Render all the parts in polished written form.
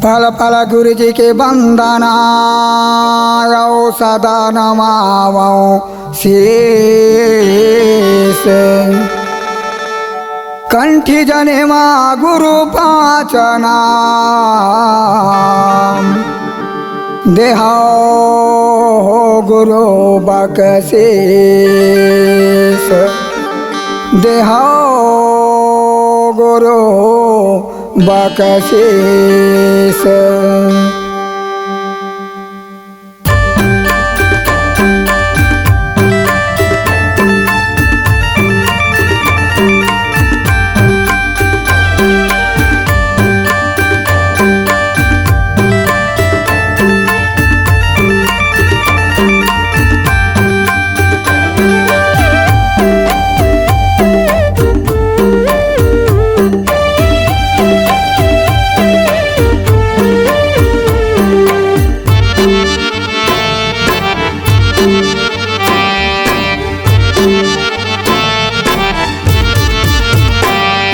पल पल गुरु जी के बंदना सदा नमावो शीस कंठी जने माँ गुरु पाचना देहो गुरु बकशीस देहो गुरु बकशीस।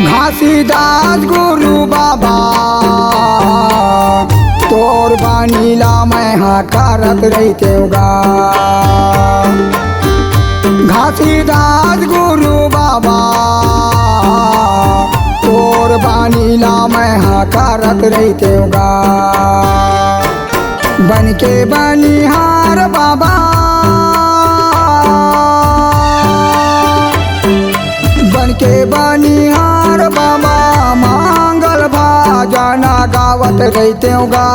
घासीदास गुरु बाबा तोर बानीला मैं हाँ करत रहते होगा। घासीदास गुरु बाबा तोर बानीला मैं हाँ करत रहते होगा। बन के बनिहार बाबा बन के बनिहार बाबा मांगल भाजना गावत रहते होगा।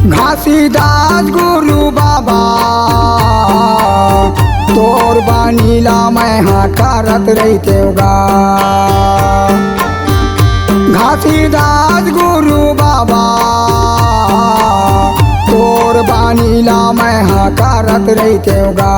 घासीदास गुरु बाबा तोर बानीला मैं हाँ करत रहते होगा। घासीदास गुरु बाबा तोर बानीला मैं हाँ करत रहते होगा।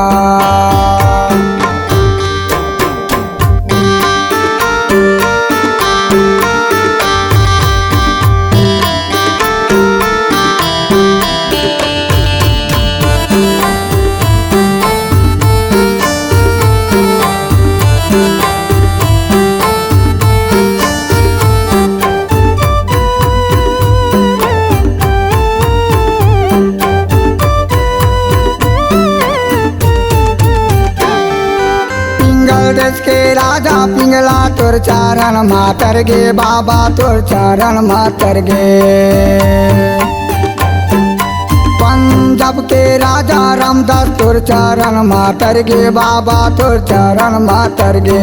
देश के राजा पिंगला तोर चरण मातर गे बाबा तोर चरण मातर गे। पंजाब के राजा रामदास तोर चरण मातर गे बाबा तोर चरण मातर गे।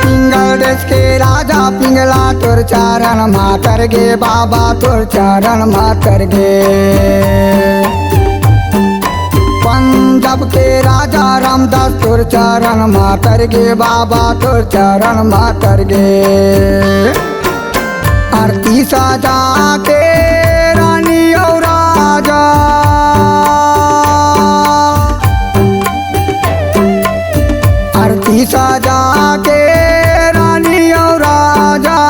पिंगल देश के राजा पिंगला तोर चरण मातर गे बाबा तोर चरण मातर गे। पंजाब के राजा रामदास तोर चरण मातर गे बाबा तोर चरण मातर गे। आरती सजा के रानी और राजा आरती सजा के रानी और राजा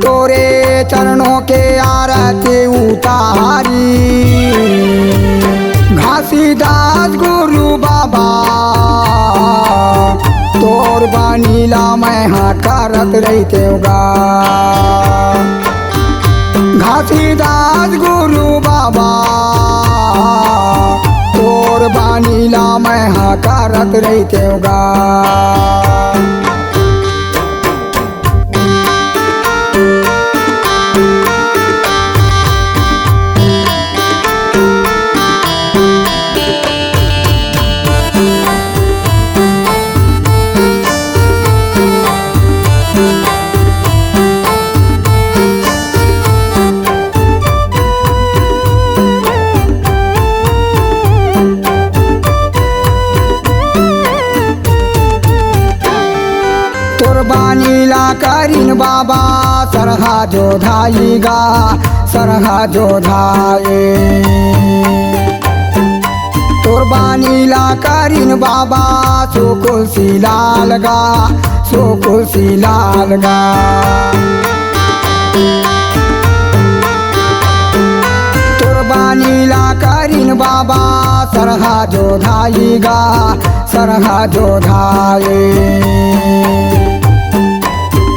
तोरे चरणों के आरती उतारी। घासीदास गुरु बाबा तोर बानीला मैं हाँ करत रहते होगा। घासीदास गुरु बाबा तोर बानीला मैं हाँ करत रहते होगा। बानीला करीन बाबा सरहा जो धाईगा सरहा जो धाये। तोर बानीला करीन बाबा सुकुल सिलाल गा सुकुल सिलाल गा। तोर बानीला करीन बाबा सरहा जो धाईगा सरहा जो धाये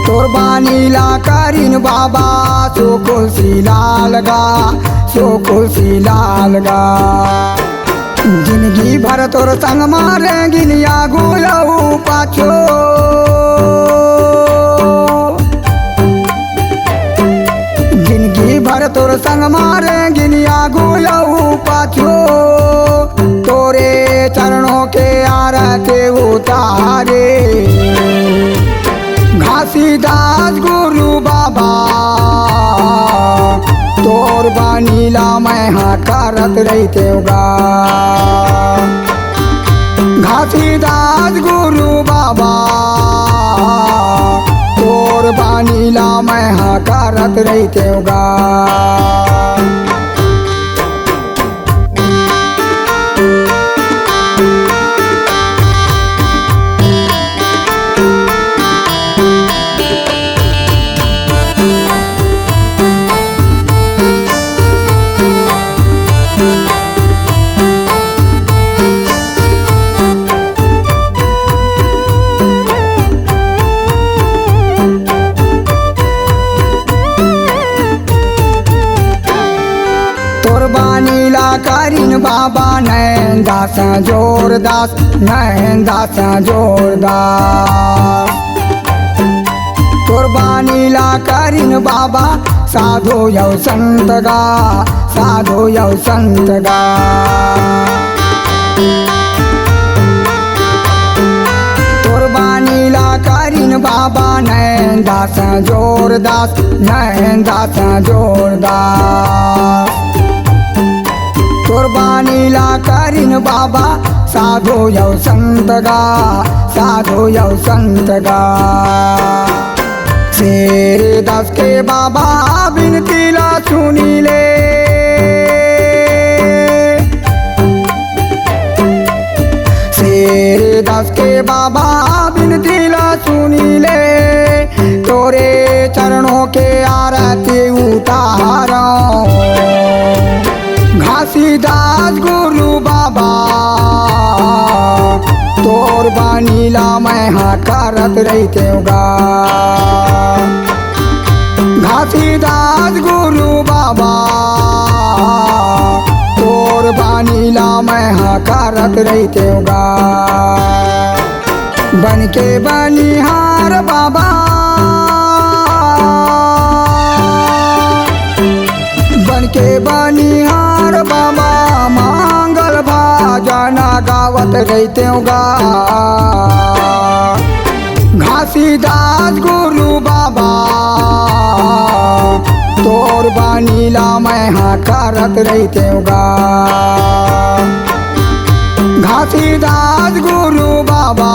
तोर बानीला करीन बाबा सो खुशी लाल गा सो खुशी लाल गा जिंदगी भर तोर संग मारेंगी निया गोयऊ पाछो जिंदगी भर तोर संग मारेंगी निया गोयऊ पाछो तोरे चरणों के आरती उतारे घासीदास गुरु बाबा तोर बानीला मैं हाँ करत रहते होगा घासीदास गुरु बाबा तोर बानीला मैं हाँ करत रहते होगा बानीला करीन बाबा नैन दास जोरदास नैन दास जोरदास तोर बानीला करीन बाबा साधो यौ संत गा साधो यौ संत गा तोर बानीला करीन बाबा नैन दास जोरदास नैन दास जोरदास तोर बानीला करीन बाबा साधो यौ संत गा साधो यौ संत गा शेर दास के बाबा बिनती ला सुनी ले शेर दास के बाबा बिनती ला सुनी ले तोरे चरणों के आरती उतारो घासीदास गुरु बाबा तोर बानीला मैं हाँ करत रहते होगा घासीदास गुरु बाबा तोर बानीला मैं हाँ करत रहते होगा बन के बनिहार बाबा बन के बनिहार बाबा मांगल भाजना गावत रहते होगा घासीदास गुरु बाबा तोर बानीला मैं हाँ करत रहते होगा घासीदास गुरु बाबा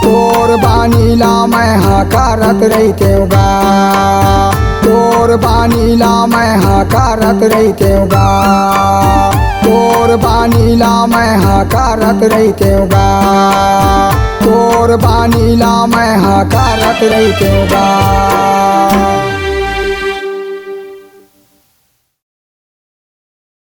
तोर बानीला मैं हाँ करत रहते होगा तोर बानीला मैं हाँ करत रहते होगा तोर बानीला मैं हाँ करत रहते होगा तोर बानीला मैं हाँ करत रहते होगा।